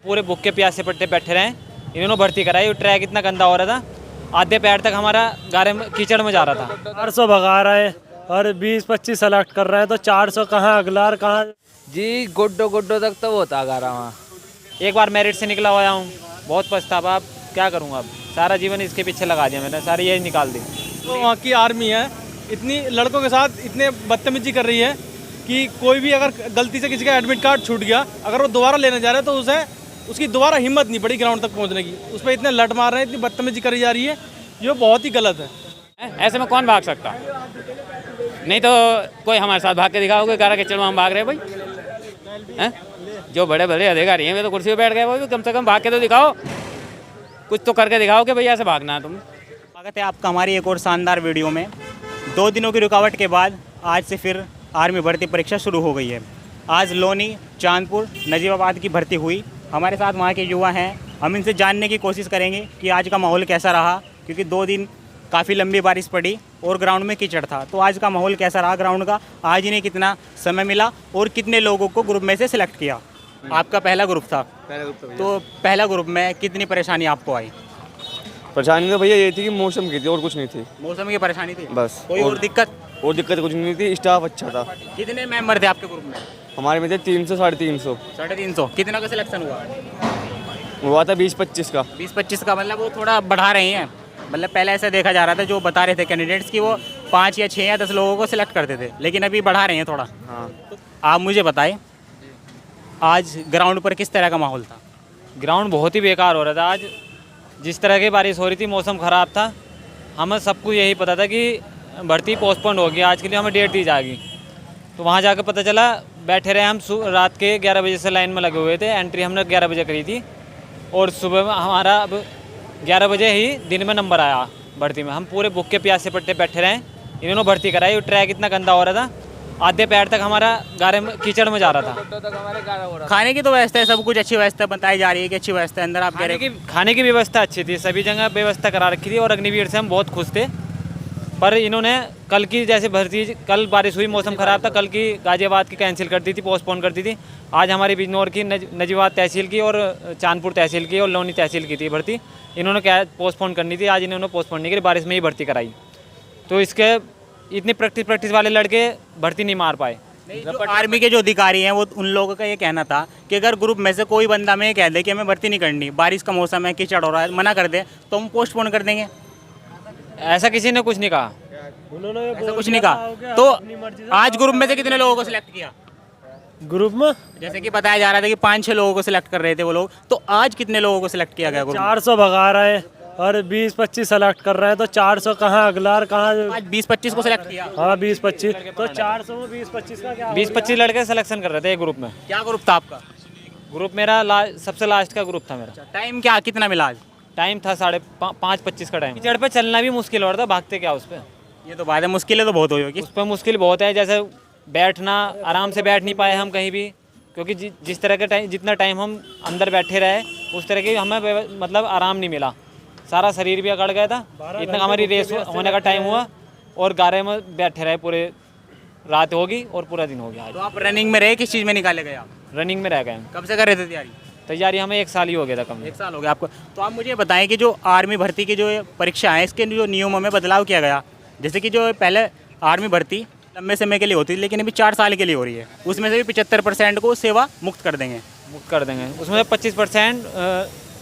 पूरे भूखे प्यासे पट्टे बैठे रहे, इन्होंने भर्ती कराई। ट्रैक इतना गंदा हो रहा था, आधे पैर तक हमारा गारे में कीचड़ में जा रहा था। 400 भगा रहे हैं और 20-25 सेलेक्ट कर रहे हैं, तो 400 कहाँ अगलार कहाँ जी। गुड्डो तक तो वो था गारा वहाँ। एक बार मेरिट से निकला हुआ हूँ, बहुत पछतावा। अब क्या करूँगा, अब सारा जीवन इसके पीछे लगा दिया मैंने, सारी यही निकाल दी। तो वहाँ की आर्मी है, इतनी लड़कों के साथ इतने बदतमीजी कर रही है कि कोई भी अगर गलती से किसी का एडमिट कार्ड छूट गया, अगर वो दोबारा लेने जा रहा है तो उसकी दोबारा हिम्मत नहीं पड़ी ग्राउंड तक पहुँचने की। उस पर इतने लट मार रहे हैं, इतनी बदतमीजी करी जा रही है, जो बहुत ही गलत है। ऐसे में कौन भाग सकता, नहीं तो कोई हमारे साथ भाग के दिखाओगे, गारा के चलो हम भाग रहे हैं भाई हैं? जो बड़े बड़े अधिकारी हैं वे तो कुर्सी पे बैठ गए, वो भी कम से कम भाग के तो दिखाओ, कुछ तो करके दिखाओ कि भैया ऐसे भागना है तुम। स्वागत है आपका हमारी एक और शानदार वीडियो में। 2 दिनों की रुकावट के बाद आज से फिर आर्मी भर्ती परीक्षा शुरू हो गई है। आज लोनी, चांदपुर, नजीबाबाद की भर्ती हुई। हमारे साथ वहाँ के युवा हैं, हम इनसे जानने की कोशिश करेंगे कि आज का माहौल कैसा रहा, क्योंकि 2 दिन काफ़ी लंबी बारिश पड़ी और ग्राउंड में कीचड़ था। तो आज का माहौल कैसा रहा ग्राउंड का, आज इन्हें कितना समय मिला और कितने लोगों को ग्रुप में से सिलेक्ट किया। आपका पहला ग्रुप था, तो पहला ग्रुप में कितनी परेशानी आपको आई? परेशानी तो भैया ये थी कि मौसम की थी और कुछ नहीं थी। मौसम की परेशानी थी बस, कोई और दिक्कत? और दिक्कत कुछ नहीं थी। स्टाफ अच्छा था। कितने मेंबर थे आपके ग्रुप में? हमारे में थे 300 साढ़े 300। 350। कितना का सिलेक्शन हुआ था 20-25 का। 20-25 का, मतलब वो थोड़ा बढ़ा रहे हैं। मतलब पहले ऐसा देखा जा रहा था, जो बता रहे थे कैंडिडेट्स की, वो 5 या 6 या 10 लोगों को सिलेक्ट करते थे, लेकिन अभी बढ़ा रहे हैं थोड़ा। हाँ। तो आप मुझे बताएं, आज ग्राउंड पर किस तरह का माहौल था? ग्राउंड बहुत ही बेकार हो रहा था। आज जिस तरह की बारिश हो रही थी, मौसम ख़राब था, हमें सबको यही पता था कि भर्ती पोस्टपोन होगी, आज के लिए हमें डेट दी जाएगी। तो वहाँ जाकर पता चला, बैठे रहे हम रात के 11 बजे से लाइन में लगे हुए थे। एंट्री हमने 11 बजे करी थी और सुबह में हमारा अब 11 बजे ही दिन में नंबर आया भर्ती में। हम पूरे भूखे प्यासे पट्टे बैठे रहे, इन्होंने भर्ती कराई। ट्रैक इतना गंदा हो रहा था, आधे पैर तक हमारा गारे में कीचड़ में जा रहा था। खाने की तो व्यवस्था है, सब कुछ अच्छी व्यवस्था बताई जा रही है कि अच्छी व्यवस्था है अंदर। आप कह रहे हैं खाने की व्यवस्था अच्छी थी, सभी जगह व्यवस्था करा रखी थी और अग्निवीर से हम बहुत खुश थे। पर इन्होंने कल की जैसे भर्ती, कल बारिश हुई, मौसम ख़राब था, कल की गाजियाबाद की कैंसिल कर दी थी, पोस्टपोन कर दी थी। आज हमारी बिजनौर की, नजीबाबाद तहसील की और चांदपुर तहसील की और लोनी तहसील की थी भर्ती। इन्होंने क्या पोस्टपोन करनी थी, आज इन्होंने पोस्टपोन नहीं करी, बारिश में ही भर्ती कराई। तो इसके इतनी प्रैक्टिस वाले लड़के भर्ती नहीं मार पाए। जो आर्मी के जो अधिकारी हैं, वो उन लोगों का ये कहना था कि अगर ग्रुप में से कोई बंदा में कह दे कि हमें भर्ती नहीं करनी, बारिश का मौसम है, कीचड़ हो रहा है, मना कर दे, तो हम पोस्टपोन कर देंगे। ऐसा किसी ने कुछ नहीं कहा, उन्होंने ऐसा कुछ नहीं कहा। तो आज ग्रुप में से कितने लोगों को सिलेक्ट किया ग्रुप में? जैसे कि बताया जा रहा था कि 5-6 लोगों को सिलेक्ट कर रहे थे वो लोग, तो आज कितने लोगों को सिलेक्ट किया गया ग्रुप? 400 भगा रहे हैं और 20-25 सेलेक्ट कर रहे हैं, तो 400 कहाँ अगलार कहाँ? आज 20-25 को सिलेक्ट किया। हाँ 20-25, तो 400 में 20-25 का क्या? 20-25 लड़के सिलेक्शन कर रहे थे एक ग्रुप में। क्या ग्रुप था आपका? ग्रुप मेरा सबसे लास्ट का ग्रुप था मेरा। टाइम क्या कितना मिला आज? टाइम था 5:25 का टाइम। कीचड़ पे चलना भी मुश्किल हो रहा था, भागते क्या उस पर। ये तो बात है, मुश्किलें तो बहुत हुई होगी। उस पर मुश्किल बहुत है, जैसे बैठना, आराम से बैठ नहीं पाए हम कहीं भी, क्योंकि जिस तरह के टाइम, जितना टाइम हम अंदर बैठे रहे, उस तरह की हमें मतलब आराम नहीं मिला। सारा शरीर भी अकड़ गया था। इतना हमारी रेस होने का टाइम हुआ और गारे में बैठे रहे, पूरे रात होगी और पूरा दिन हो गया। तो आप रनिंग में रहे, किस चीज़ में निकाले गए आप? रनिंग में रह गए हम। कब से कर रहे थे तैयारी? तैयारी हमें 1 साल ही हो गया था, कम 1 साल हो गया आपको। तो आप मुझे बताएं कि जो आर्मी भर्ती की जो परीक्षा है, इसके जो नियमों में बदलाव किया गया, जैसे कि जो पहले आर्मी भर्ती लंबे समय के लिए होती थी, लेकिन अभी 4 साल के लिए हो रही है, उसमें से भी 75% को सेवा मुक्त कर देंगे। मुक्त कर देंगे, उसमें 25%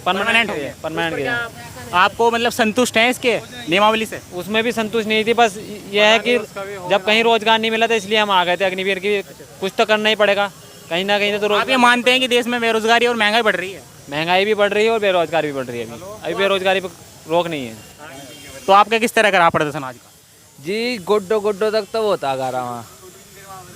परमानेंट हो गया। परमानेंट आपको मतलब संतुष्ट हैं इसके नियमावली से? उसमें भी संतुष्ट नहीं थी, बस यह है कि जब कहीं रोजगार नहीं मिला था, इसलिए हम आ गए थे अग्निवीर की। कुछ तो करना ही पड़ेगा कहीं ना कहीं। तो आप ये मानते हैं कि देश में बेरोजगारी और महंगाई बढ़ रही है? महंगाई भी बढ़ रही है और बेरोजगारी भी बढ़ रही है। अभी बेरोजगारी पर रोक नहीं है। तो आपका किस तरह का रहा प्रदर्शन आज का? जी गुड्डो तक तो वो था गारा वहाँ।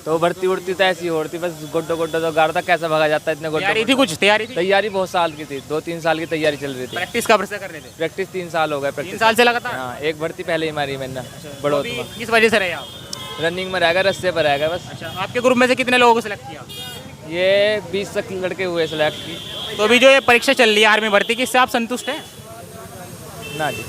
तो भर्ती उड़ती तो ऐसी हो रही थी, बस गुड्डो तो गारा था, कैसे भगा जाता है इतने गुड्डो। तैयारी थी, कुछ तैयारी थी? तैयारी बहुत साल की थी, 2-3 साल की तैयारी चल रही थी। प्रैक्टिस कब से कर रहे थे? प्रैक्टिस 3 साल हो गए। 3 साल से लगातार? हाँ, एक भर्ती पहले ही मारी मैंने। तो अभी किस वजह से रहे आप? रनिंग में रहेगा, रस्से पर रहेगा बस। अच्छा, आपके ग्रुप में से कितने लोगों को सिलेक्ट किया? ये 20 तक लड़के हुए सिलेक्ट। तो अभी जो ये परीक्षा चल रही है आर्मी भर्ती की, इससे आप संतुष्ट हैं? ना जी।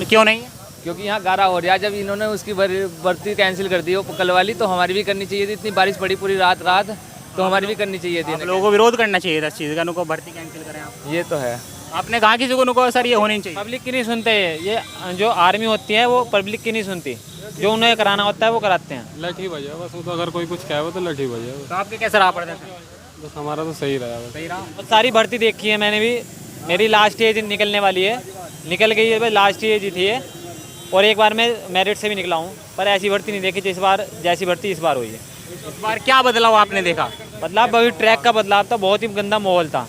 क्यों नहीं है? क्योंकि यहाँ गारा हो रहा है। जब इन्होंने उसकी भर्ती कैंसिल कर दी वो कल वाली, तो हमारी भी करनी चाहिए थी। इतनी बारिश पड़ी पूरी रात। तो हमारी भी करनी चाहिए थी आप लोगों को विरोध करना चाहिए था इस चीज़ का, उनको भर्ती कैंसिल करें आप। ये तो है। आपने कहा किसी को उनको सर ये होनी नहीं चाहिए। पब्लिक की नहीं सुनते, ये जो आर्मी होती है वो पब्लिक की नहीं सुनती, जो उन्हें कराना होता है वो कराते हैं। लठी बजे बस, वो तो अगर कोई कुछ कहे तो लठी बजे। तो आपके कैसे रहा पड़ता था? बस हमारा तो सही रहा बस। सही रहा। बहुत सारी भर्ती देखी है मैंने भी, मेरी लास्ट एज निकलने वाली है, निकल गई है, लास्ट एज ही थी ये। और एक बार मैं मेरिट से भी निकला हूँ, पर ऐसी भर्ती नहीं देखी इस बार जैसी भर्ती इस बार हुई है। इस बार क्या बदलाव आपने देखा? बदलाव वही ट्रैक का बदलाव था, बहुत ही गंदा माहौल था।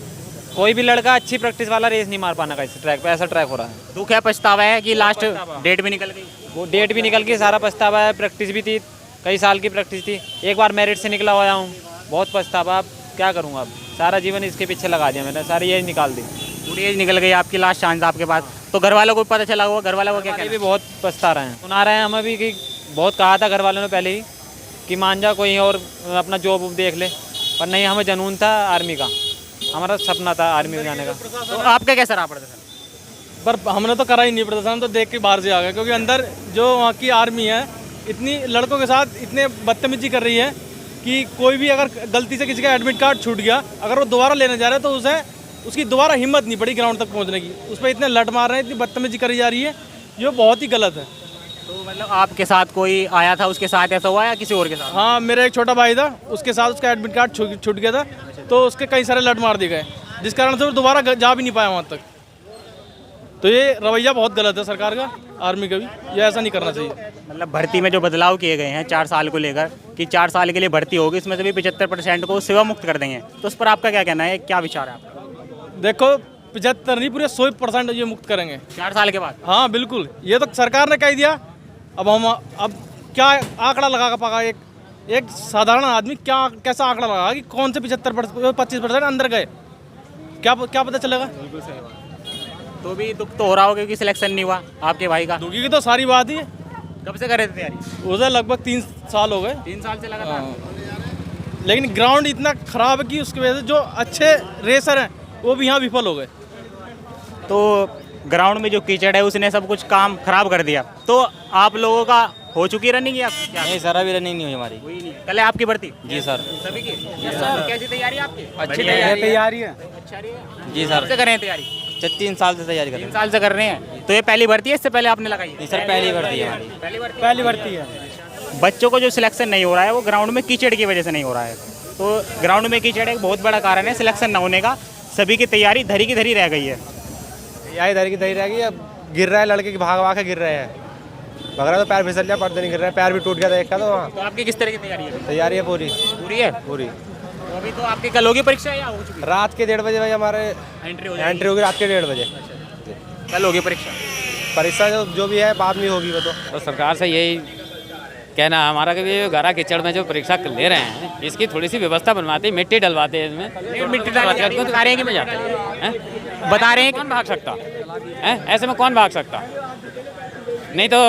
कोई भी लड़का अच्छी प्रैक्टिस वाला रेस नहीं मार पाना का इस ट्रैक पे, ऐसा ट्रैक हो रहा है। दुख है, पछतावा है कि लास्ट डेट भी निकल गई। वो डेट भी निकल गई, सारा पछतावा है। प्रैक्टिस भी थी, कई साल की प्रैक्टिस थी, एक बार मेरिट से निकला हुआ हूँ, बहुत पछतावा। अब क्या करूँगा, अब सारा जीवन इसके पीछे लगा दिया मैंने, सारी एज निकाल दी। पूरी एज निकल गई, आपकी लास्ट चांस आपके पास। तो घर वालों को पता चला हुआ, घर वालों को क्या ये कहना? भी बहुत पछता रहे हैं, सुना रहे हैं हमें भी कि बहुत कहा था घर वालों ने पहले ही कि मान जा कोई और अपना जॉब देख ले, पर नहीं, हमें जुनून था आर्मी का, हमारा सपना था आर्मी में जाने का। तो आपका कैसा रहा पड़ता था? पर हमने तो करा ही नहीं प्रदर्शन, तो देख के बाहर से आ गए, क्योंकि अंदर जो वहाँ की आर्मी है इतनी लड़कों के साथ इतने बदतमीजी कर रही है कि कोई भी अगर गलती से किसी का एडमिट कार्ड छूट गया, अगर वो दोबारा लेने जा रहा है तो उसकी दोबारा हिम्मत नहीं पड़ी ग्राउंड तक पहुँचने की। उस पर इतने लट मार रहे हैं, इतनी बदतमीजी करी जा रही है, जो बहुत ही गलत है। तो मतलब आपके साथ कोई आया था, उसके साथ ऐसा हुआ या किसी और के साथ? हाँ, मेरा एक छोटा भाई था, उसके साथ उसका एडमिट कार्ड छूट गया था, तो उसके कई सारे लट मार दिए गए, जिस कारण से वो दोबारा जा भी नहीं पाया वहाँ तक। तो ये रवैया बहुत गलत है सरकार का, आर्मी का भी, ये ऐसा नहीं करना चाहिए। मतलब भर्ती में जो बदलाव किए गए हैं 4 साल को लेकर, कि 4 साल के लिए भर्ती होगी, इसमें से भी 75% को सेवा मुक्त कर देंगे, तो उस पर आपका क्या कहना है, क्या विचार है आपका? देखो 75 नहीं, पूरे 100% ये मुक्त करेंगे 4 साल के बाद। हाँ बिल्कुल, ये तो सरकार ने कह दिया। अब क्या आंकड़ा लगा पाएगा एक साधारण आदमी, कैसा आंकड़ा लगा कि कौन से 25% अंदर गए, क्या पता चलेगा? बिल्कुल सही बात। तो भी दुख तो हो रहा होगा कि सिलेक्शन नहीं हुआ आपके भाई का। दुखी की तो सारी बात ही है। कब से कर रहे थे तैयारी? उसे लगभग 3 साल हो गए। 3 साल से लगातार। लेकिन ग्राउंड इतना खराब है कि उसकी वजह से जो अच्छे रेसर हैं वो भी यहाँ विफल हो गए। तो ग्राउंड में जो कीचड़ है उसने सब कुछ काम खराब कर दिया। तो आप लोगों का हो चुकी रनिंग या क्या? नहीं सर, अभी रनिंग नहीं हुई हमारी। हुई नहीं। कल है आपकी भर्ती? जी सर। सभी की? सर कैसी तैयारी है आपकी? अच्छी तैयारी है। अच्छा रही है? जी सर। कब से कर रहे हैं तैयारी? 3 साल से तैयारी कर 3 साल से कर रहे हैं। तो ये पहली भर्ती है, इससे पहले आपने लगाई है? सर, पहली भर्ती है हमारी। पहली भर्ती है। बच्चों को जो सिलेक्शन नहीं हो रहा है वो ग्राउंड में कीचड़ की वजह से नहीं हो रहा है। तो ग्राउंड में कीचड़ एक बहुत बड़ा कारण है सिलेक्शन न होने का। सभी की तैयारी धरी की धरी रह गई है। तैयारी धरी की धरी रह गई। अब गिर रहा है, लड़के की भाग के गिर रहे हैं, वगैरह तो पैर फिसल गया, पर्दे नहीं गिर रहे हैं, पैर भी टूट गया था एक का। तो वहाँ तो आपकी किस तरह की तैयारी है? तैयारी है पूरी है पूरी। तो अभी तो आपकी कल होगी परीक्षा या हो चुकी? रात के 1:30 बजे भाई हमारे एंट्री होगी, रात के 1:30 बजे कल होगी परीक्षा। परीक्षा जो भी है बाद में होगी वो तो सरकार से यही कहना है हमारा कि ये गारा कीचड़ में जो परीक्षा ले रहे हैं इसकी थोड़ी सी व्यवस्था बनवाते, मिट्टी डलवाते हैं इसमें। मिट्टी डाल के बता रहे हैं कि मैं जाता हैं? बता रहे हैं कौन भाग सकता है? ऐसे में कौन भाग सकता? नहीं तो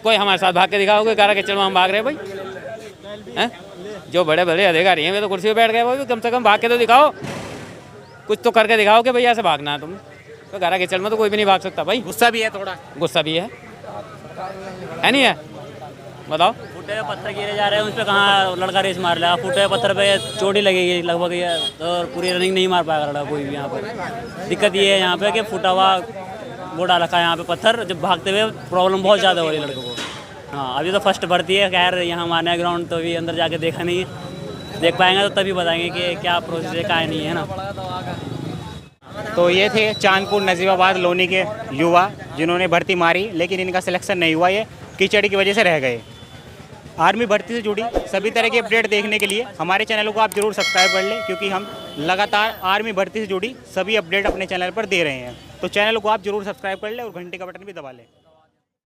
कोई हमारे साथ भाग के दिखाओगे गारा कीचड़ में हम भाग रहे हैं भाई? हैं? जो बड़े बड़े अधिकारी हैं वे तो कुर्सी पे बैठ गए, वो भी कम से कम भाग के तो दिखाओ, कुछ तो करके दिखाओ कि भैया ऐसे भागना है तुम्हें। तो गारा कीचड़ में तो कोई भी नहीं भाग सकता भाई। गुस्सा भी है थोड़ा? गुस्सा भी है नहीं है? बताओ। फुटे हुए पत्थर गिरे जा रहे हैं, उस पर कहाँ लड़का रेस मार लिया। फुटे हुए पत्थर पे चोटी लगेगी लगभग, ये और पूरी रनिंग नहीं मार पाएगा लड़का कोई भी। यहाँ पर दिक्कत ये है यहाँ पे कि फुटा हुआ वो डाल रखा है यहाँ पे पत्थर, जब भागते हुए प्रॉब्लम बहुत ज़्यादा हो रही है लड़कों को। हाँ, अभी तो फर्स्ट भर्ती है, खैर यहाँ माने ग्राउंड तो अभी अंदर जाके देखा नहीं है, देख पाएंगे तो तभी बताएंगे कि क्या प्रोसेस है, क्या नहीं है ना। तो ये थे चांदपुर नजीबाबाद लोनी के युवा जिन्होंने भर्ती मारी, लेकिन इनका सिलेक्शन नहीं हुआ, ये कीचड़ की वजह से रह गए। आर्मी भर्ती से जुड़ी सभी तरह की अपडेट देखने के लिए हमारे चैनल को आप जरूर सब्सक्राइब कर लें, क्योंकि हम लगातार आर्मी भर्ती से जुड़ी सभी अपडेट अपने चैनल पर दे रहे हैं। तो चैनल को आप जरूर सब्सक्राइब कर लें और घंटे का बटन भी दबा लें।